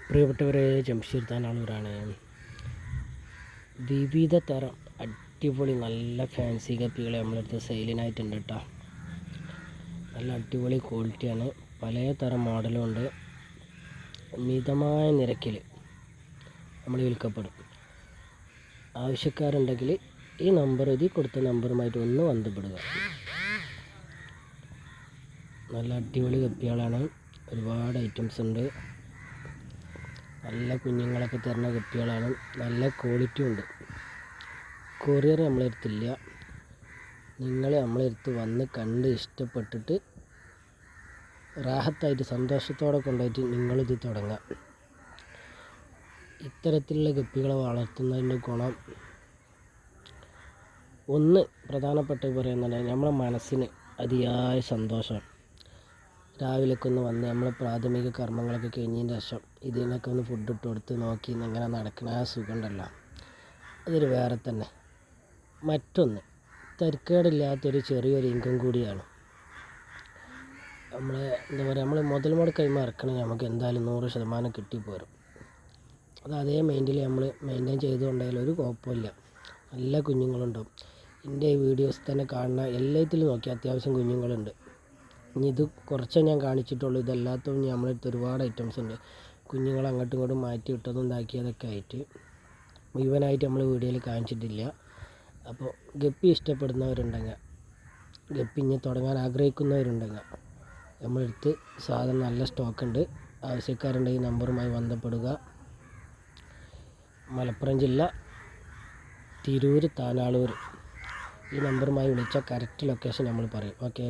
പ്രിയപ്പെട്ടവരെ, ജംഷീർ താനാളൂരാണ്. വിവിധ തരം അടിപൊളി നല്ല ഫാൻസി കപ്പികൾ നമ്മളടുത്ത് സെയിലിനായിട്ടുണ്ട് കേട്ടോ. നല്ല അടിപൊളി ക്വാളിറ്റിയാണ്. പല തരം മോഡലും ഉണ്ട്. മിതമായ നിരക്കിൽ നമ്മൾ വിൽക്കപ്പെടും. ആവശ്യക്കാരുണ്ടെങ്കിൽ ഈ നമ്പർ ഇതിൽ കൊടുത്ത നമ്പറുമായിട്ട് ഒന്ന് ബന്ധപ്പെടുക. നല്ല അടിപൊളി കപ്പികളാണ്. ഒരുപാട് ഐറ്റംസ് ഉണ്ട്. നല്ല കുഞ്ഞുങ്ങളൊക്കെ തരുന്ന കപ്പികളാണ്. നല്ല ക്വാളിറ്റി ഉണ്ട്. കൊറിയർ നമ്മളെടുത്തില്ല. നിങ്ങൾ നമ്മളെടുത്ത് വന്ന് കണ്ട് ഇഷ്ടപ്പെട്ടിട്ട് റാഹത്തായിട്ട് സന്തോഷത്തോടെ കൊണ്ടുപോയിട്ട് നിങ്ങളിത് തുടങ്ങാം. ഇത്തരത്തിലുള്ള ഗപ്പികളെ വളർത്തുന്നതിൻ്റെ ഗുണം ഒന്ന് പ്രധാനപ്പെട്ട പറയുന്നത് നമ്മളെ മനസ്സിന് അതിയായ സന്തോഷമാണ്. രാവിലേക്ക് ഒന്ന് വന്ന് നമ്മൾ പ്രാഥമിക കർമ്മങ്ങളൊക്കെ കഴിഞ്ഞതിന് ശേഷം ഇതിനൊക്കെ ഒന്ന് ഫുഡ് ഇട്ട് കൊടുത്ത് നോക്കി ഇങ്ങനെ നടക്കണ ആ സുഖം ഉണ്ടല്ലോ, അതൊരു വേറെ തന്നെ. മറ്റൊന്ന് തരക്കേടില്ലാത്തൊരു ചെറിയൊരു ഇൻകം കൂടിയാണ്. എന്താ പറയുക, നമ്മൾ മുതൽ മുടക്കായി ഇറക്കണം, നമുക്ക് എന്തായാലും 100% കിട്ടിപ്പോരും. അത് അതേ മൈൻഡിൽ നമ്മൾ മെയിൻറ്റെയിൻ ചെയ്തുകൊണ്ടായാലും ഒരു കുഴപ്പമില്ല. നല്ല കുഞ്ഞുങ്ങളുണ്ടാവും. എൻ്റെ ഈ വീഡിയോസ് തന്നെ കാണുന്ന എല്ലാത്തിലും നോക്കി അത്യാവശ്യം കുഞ്ഞുങ്ങളുണ്ട്. ഇനി ഇത് കുറച്ചേ ഞാൻ കാണിച്ചിട്ടുള്ളൂ. ഇതല്ലാത്തതും നമ്മളടുത്ത് ഒരുപാട് ഐറ്റംസ് ഉണ്ട്. കുഞ്ഞുങ്ങൾ അങ്ങോട്ടും ഇങ്ങോട്ടും മാറ്റി വിട്ടതും ഇതാക്കിയതൊക്കെ ആയിട്ട് മുഴുവനായിട്ട് നമ്മൾ വീഡിയോയിൽ കാണിച്ചിട്ടില്ല. അപ്പോൾ ഗപ്പി ഇഷ്ടപ്പെടുന്നവരുണ്ടെങ്കിൽ, ഗപ്പി ഇനി തുടങ്ങാൻ ആഗ്രഹിക്കുന്നവരുണ്ടെങ്കിൽ നമ്മളടുത്ത് സാധനം നല്ല സ്റ്റോക്കുണ്ട്. ആവശ്യക്കാരുണ്ടെങ്കിൽ ഈ നമ്പറുമായി ബന്ധപ്പെടുക. മലപ്പുറം ജില്ല തിരൂർ താനാളൂർ. ഈ നമ്പറുമായി വിളിച്ചാൽ കറക്റ്റ് ലൊക്കേഷൻ നമ്മൾ പറയും. ഓക്കെ.